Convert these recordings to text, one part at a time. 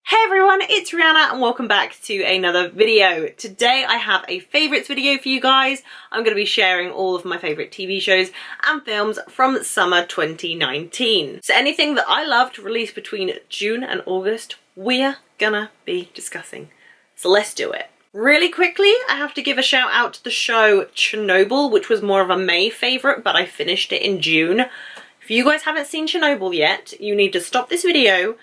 Hey everyone, it's Rihanna and welcome back to another video. Today I have a favourites video for you guys. I'm going to be sharing all of my favourite TV shows and films from summer 2019. So anything that I loved released between June and August, we're gonna be discussing. So let's do it. Really quickly, I have to give a shout out to the show Chernobyl, which was more of a May favourite, but I finished it in June. If you guys haven't seen Chernobyl yet, you need to stop this video,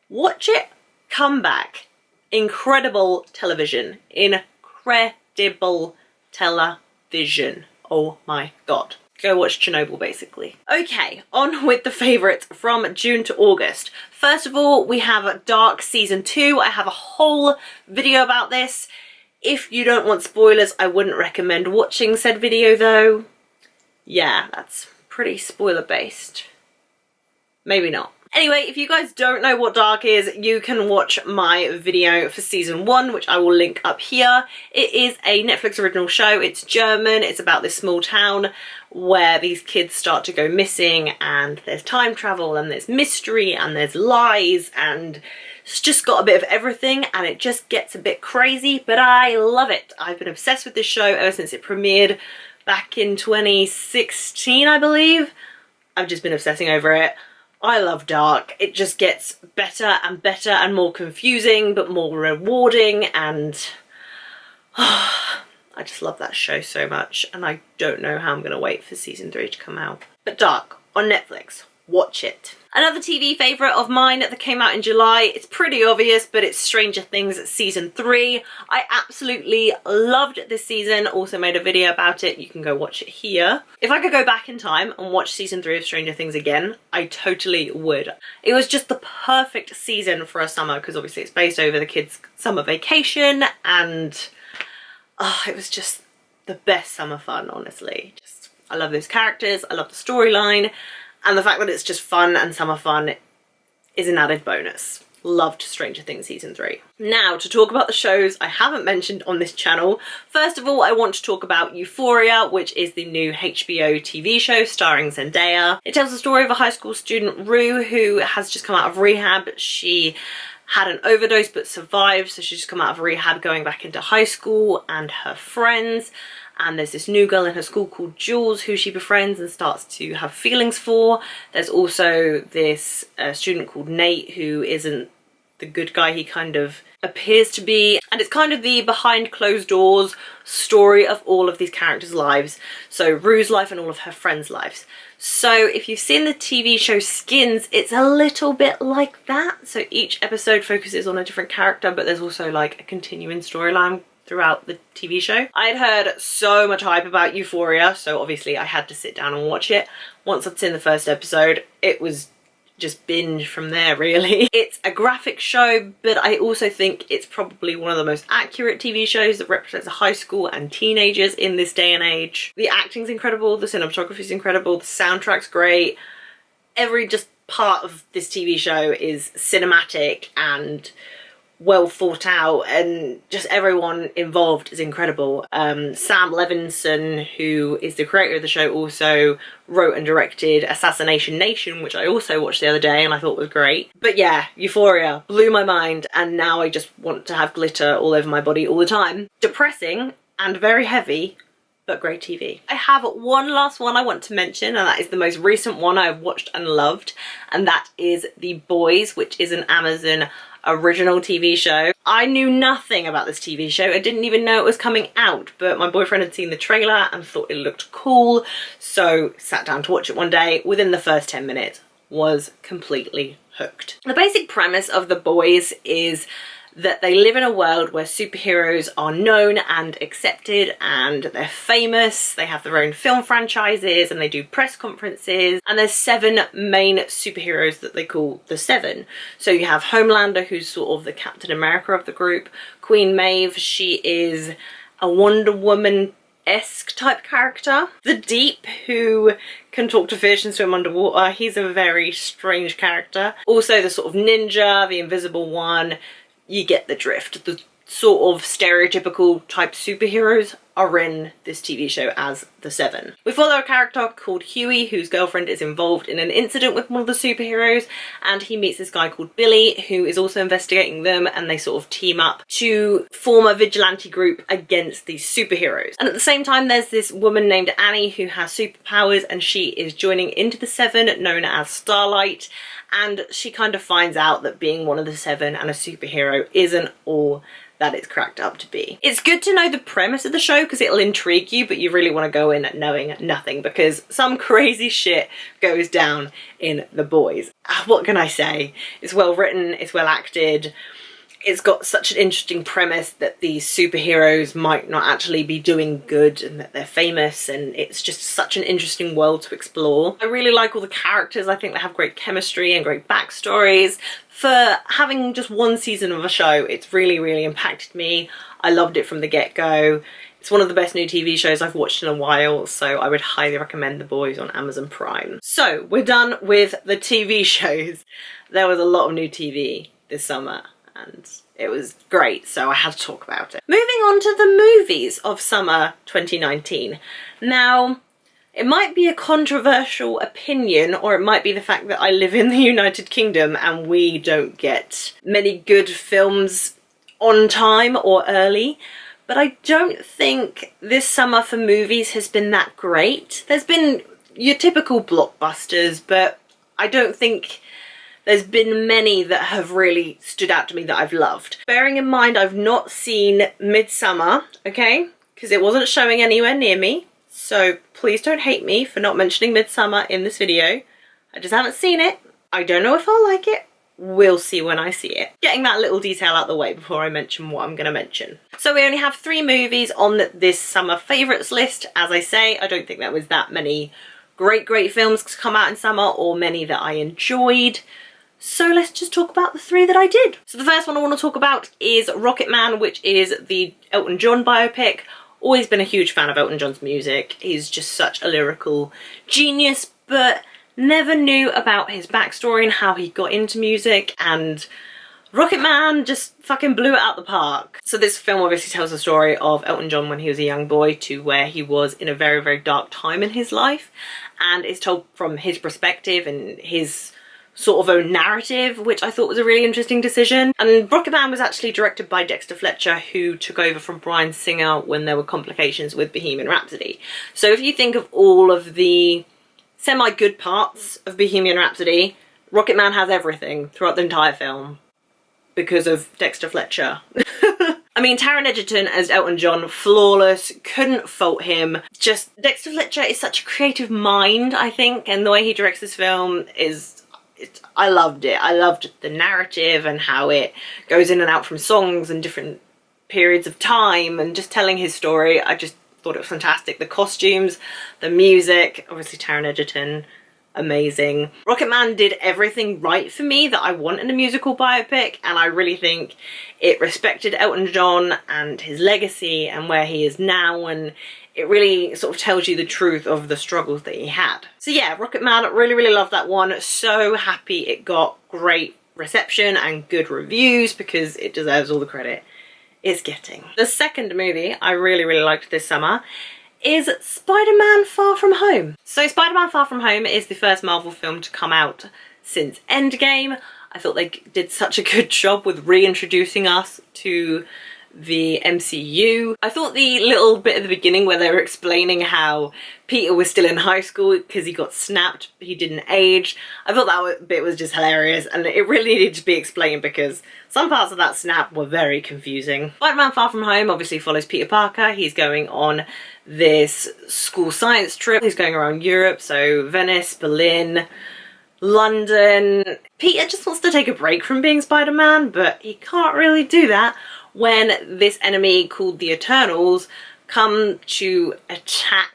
watch it, come back. Incredible television. Incredible television. Oh my god. Go watch Chernobyl, basically. Okay, on with the favourites from June to August. First of all, we have Dark Season 2. I have a whole video about this. If you don't want spoilers, I wouldn't recommend watching said video though. Yeah, that's pretty spoiler based. Maybe not. Anyway, if you guys don't know what Dark is, you can watch my video for season 1, which I will link up here. It is a Netflix original show. It's German. It's about this small town where these kids start to go missing, and there's time travel and there's mystery and there's lies, and it's just got a bit of everything, and it just gets a bit crazy, but I love it. I've been obsessed with this show ever since it premiered back in 2016, I believe. I've just been obsessing over it. I love Dark. It just gets better and more confusing, but more rewarding, and I just love that show so much, and I don't know how I'm going to wait for season 3 to come out. But Dark, on Netflix. Watch it. Another TV favourite of mine that came out in July, it's pretty obvious, but it's Stranger Things season 3. I absolutely loved this season, also made a video about it, you can go watch it here. If I could go back in time and watch season 3 of Stranger Things again, I totally would. It was just the perfect season for a summer, because obviously it's based over the kids' summer vacation, and it was just the best summer fun, honestly. I love those characters, I love the storyline, and the fact that it's just fun and summer fun is an added bonus. Loved Stranger Things season 3. Now, to talk about the shows I haven't mentioned on this channel. First of all, I want to talk about Euphoria, which is the new HBO TV show starring Zendaya. It tells the story of a high school student, Rue, who has just come out of rehab. She had an overdose but survived, so she's just come out of rehab going back into high school, and her friends. And there's this new girl in her school called Jules who she befriends and starts to have feelings for. There's also this student called Nate who isn't the good guy he kind of appears to be. And it's kind of the behind closed doors story of all of these characters' lives. So Rue's life and all of her friends' lives. So if you've seen the TV show Skins, it's a little bit like that. So each episode focuses on a different character, but there's also like a continuing storyline throughout the TV show. I had heard so much hype about Euphoria, so obviously I had to sit down and watch it. Once I'd seen the first episode, it was just binge from there, really. It's a graphic show, but I also think it's probably one of the most accurate TV shows that represents high school and teenagers in this day and age. The acting's incredible, the cinematography's incredible, the soundtrack's great. Every just part of this TV show is cinematic and well thought out, and just everyone involved is incredible. Sam Levinson, who is the creator of the show, also wrote and directed Assassination Nation, which I also watched the other day and I thought was great. But yeah, Euphoria blew my mind, and now I just want to have glitter all over my body all the time. Depressing and very heavy, but great TV. I have one last one I want to mention, and that is the most recent one I've watched and loved, and that is The Boys, which is an Amazon original TV show. I knew nothing about this TV show. I didn't even know it was coming out, but my boyfriend had seen the trailer and thought it looked cool, so sat down to watch it one day. Within the first 10 minutes, was completely hooked. The basic premise of The Boys is that they live in a world where superheroes are known and accepted, and they're famous. They have their own film franchises and they do press conferences, and there's 7 main superheroes that they call the 7. So you have Homelander, who's sort of the Captain America of the group. Queen Maeve, she is a Wonder Woman-esque type character. The Deep, who can talk to fish and swim underwater, he's a very strange character. Also the sort of ninja, the invisible one. You get the drift. The sort of stereotypical type superheroes are in this TV show as the Seven. We follow a character called Huey whose girlfriend is involved in an incident with one of the superheroes, and he meets this guy called Billy who is also investigating them, and they sort of team up to form a vigilante group against these superheroes. And at the same time there's this woman named Annie who has superpowers, and she is joining into the Seven, known as Starlight, and she kind of finds out that being one of the Seven and a superhero isn't all that it's cracked up to be. It's good to know the premise of the show because it'll intrigue you, but you really want to go in knowing nothing because some crazy shit goes down in The Boys. What can I say? It's well written, it's well acted, it's got such an interesting premise that these superheroes might not actually be doing good and that they're famous, and it's just such an interesting world to explore. I really like all the characters. I think they have great chemistry and great backstories. For having just one season of a show, it's really, really impacted me. I loved it from the get-go. It's one of the best new TV shows I've watched in a while, so I would highly recommend The Boys on Amazon Prime. So we're done with the TV shows. There was a lot of new TV this summer, and it was great, so I had to talk about it. Moving on to the movies of summer 2019. Now, it might be a controversial opinion, or it might be the fact that I live in the United Kingdom and we don't get many good films on time or early, but I don't think this summer for movies has been that great. There's been your typical blockbusters, but I don't think there's been many that have really stood out to me that I've loved. Bearing in mind I've not seen Midsummer, okay? Because it wasn't showing anywhere near me. So please don't hate me for not mentioning Midsummer in this video. I just haven't seen it. I don't know if I'll like it. We'll see when I see it. Getting that little detail out the way before I mention what I'm going to mention. So we only have 3 movies on this summer favourites list. As I say, I don't think there was that many great films to come out in summer or many that I enjoyed. So let's just talk about the 3 that I did. So the first one I want to talk about is Rocket Man, which is the Elton John biopic. Always been a huge fan of Elton John's music. He's just such a lyrical genius, but never knew about his backstory and how he got into music, and Rocket Man just fucking blew it out the park. So this film obviously tells the story of Elton John when he was a young boy to where he was in a very, very dark time in his life, and it's told from his perspective and his sort of own narrative, which I thought was a really interesting decision. And Rocket Man was actually directed by Dexter Fletcher, who took over from Bryan Singer when there were complications with Bohemian Rhapsody. So if you think of all of the semi-good parts of Bohemian Rhapsody, Rocket Man has everything throughout the entire film because of Dexter Fletcher. I mean, Taron Egerton as Elton John, flawless, couldn't fault him. Just, Dexter Fletcher is such a creative mind, I think, and the way he directs this film is, I loved it. I loved the narrative and how it goes in and out from songs and different periods of time and just telling his story. I just thought it was fantastic. The costumes, the music, obviously Taron Egerton, amazing. Rocket Man did everything right for me that I want in a musical biopic, and I really think it respected Elton John and his legacy and where he is now, and it really sort of tells you the truth of the struggles that he had. So yeah, Rocket Man, really loved that one. So happy it got great reception and good reviews because it deserves all the credit it's getting. The second movie I really liked this summer is Spider-Man Far From Home. So Spider-Man Far From Home is the first Marvel film to come out since Endgame. I thought they did such a good job with reintroducing us to the MCU. I thought the little bit at the beginning where they were explaining how Peter was still in high school because he got snapped, he didn't age, I thought that bit was just hilarious, and it really needed to be explained because some parts of that snap were very confusing. Spider-Man Far From Home obviously follows Peter Parker. He's going on this school science trip. He's going around Europe, so Venice, Berlin, London. Peter just wants to take a break from being Spider-Man, but he can't really do that when this enemy called the Eternals come to attack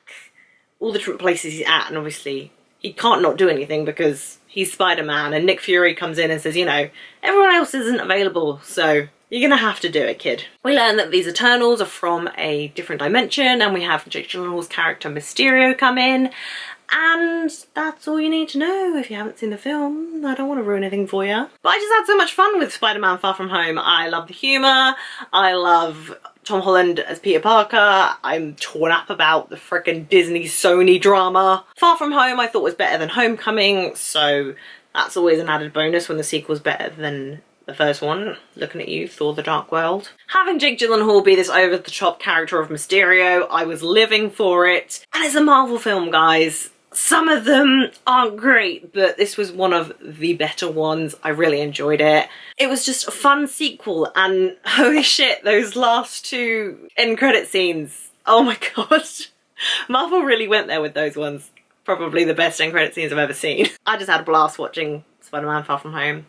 all the different places he's at, and obviously he can't not do anything because he's Spider-Man, and Nick Fury comes in and says, you know, everyone else isn't available, so you're gonna have to do it, kid. We learn that these Eternals are from a different dimension, and we have Jake Gyllenhaal's character Mysterio come in, And that's all you need to know if you haven't seen the film. I don't want to ruin anything for you. But I just had so much fun with Spider-Man Far From Home. I love the humour. I love Tom Holland as Peter Parker. I'm torn up about the frickin' Disney Sony drama. Far From Home I thought was better than Homecoming, so that's always an added bonus when the sequel's better than the first one. Looking at you, Thor the Dark World. Having Jake Gyllenhaal be this over-the-top character of Mysterio, I was living for it. And it's a Marvel film, guys. Some of them aren't great, but this was one of the better ones. I really enjoyed it. It was just a fun sequel, and holy shit, those last two end credit scenes. Oh my god. Marvel really went there with those ones. Probably the best end credit scenes I've ever seen. I just had a blast watching Spider-Man Far From Home.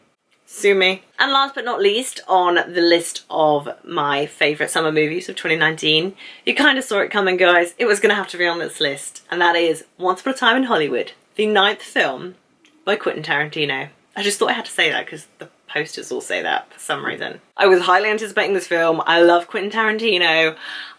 Sue me. And last but not least on the list of my favourite summer movies of 2019, you kind of saw it coming, guys. It was going to have to be on this list, and that is Once Upon a Time in Hollywood, the 9th film by Quentin Tarantino. I just thought I had to say that because the posters all say that for some reason. I was highly anticipating this film. I love Quentin Tarantino.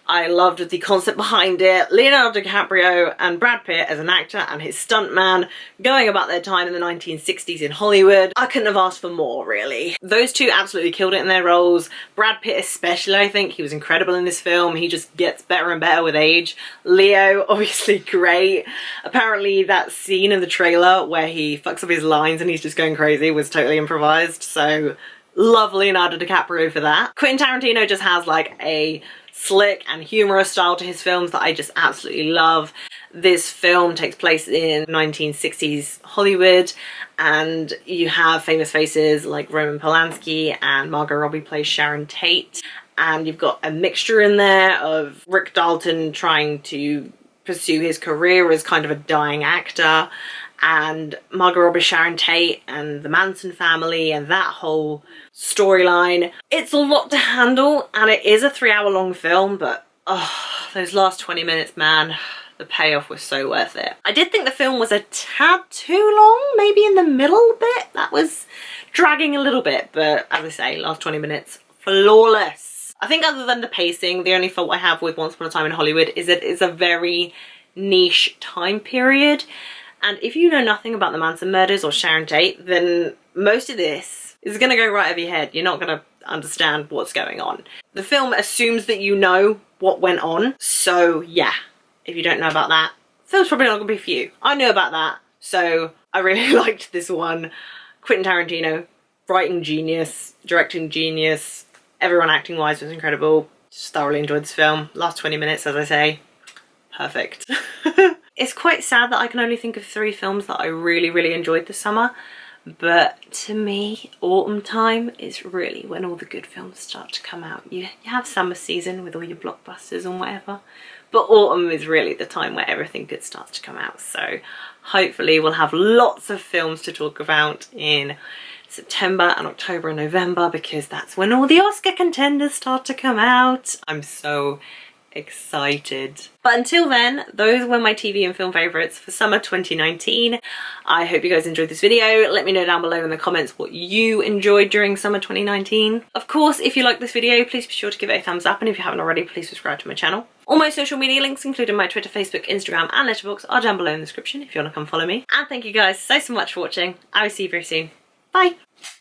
I loved the concept behind it. Leonardo DiCaprio and Brad Pitt as an actor and his stuntman going about their time in the 1960s in Hollywood. I couldn't have asked for more, really. Those two absolutely killed it in their roles. Brad Pitt especially, I think. He was incredible in this film. He just gets better and better with age. Leo, obviously great. Apparently that scene in the trailer where he fucks up his lines and he's just going crazy was totally improvised, so love Leonardo DiCaprio for that. Quentin Tarantino just has like a slick and humorous style to his films that I just absolutely love. This film takes place in 1960s Hollywood, and you have famous faces like Roman Polanski, and Margot Robbie plays Sharon Tate, and you've got a mixture in there of Rick Dalton trying to pursue his career as kind of a dying actor, and Margot Robbie, Sharon Tate, and the Manson family, and that whole storyline. It's a lot to handle, and it is a 3-hour-long film, but oh, those last 20 minutes, man, the payoff was so worth it. I did think the film was a tad too long, maybe in the middle bit. That was dragging a little bit, but as I say, last 20 minutes, flawless. I think other than the pacing, the only fault I have with Once Upon a Time in Hollywood is that it's a very niche time period. And if you know nothing about the Manson murders or Sharon Tate, then most of this is going to go right over your head. You're not going to understand what's going on. The film assumes that you know what went on. So yeah, if you don't know about that, the film's probably not going to be for you. I knew about that, so I really liked this one. Quentin Tarantino, writing genius, directing genius, everyone acting wise was incredible. Just thoroughly enjoyed this film. Last 20 minutes, as I say, perfect. It's quite sad that I can only think of 3 films that I really enjoyed this summer, but to me, autumn time is really when all the good films start to come out. You have summer season with all your blockbusters and whatever, but autumn is really the time where everything good starts to come out. So hopefully we'll have lots of films to talk about in September and October and November, because that's when all the Oscar contenders start to come out. I'm so excited. But until then, those were my TV and film favourites for summer 2019. I hope you guys enjoyed this video. Let me know down below in the comments what you enjoyed during summer 2019. Of course, if you like this video, please be sure to give it a thumbs up, and if you haven't already, please subscribe to my channel. All my social media links, including my Twitter, Facebook, Instagram and Letterboxd, are down below in the description if you want to come follow me. And thank you guys so much for watching. I will see you very soon. Bye!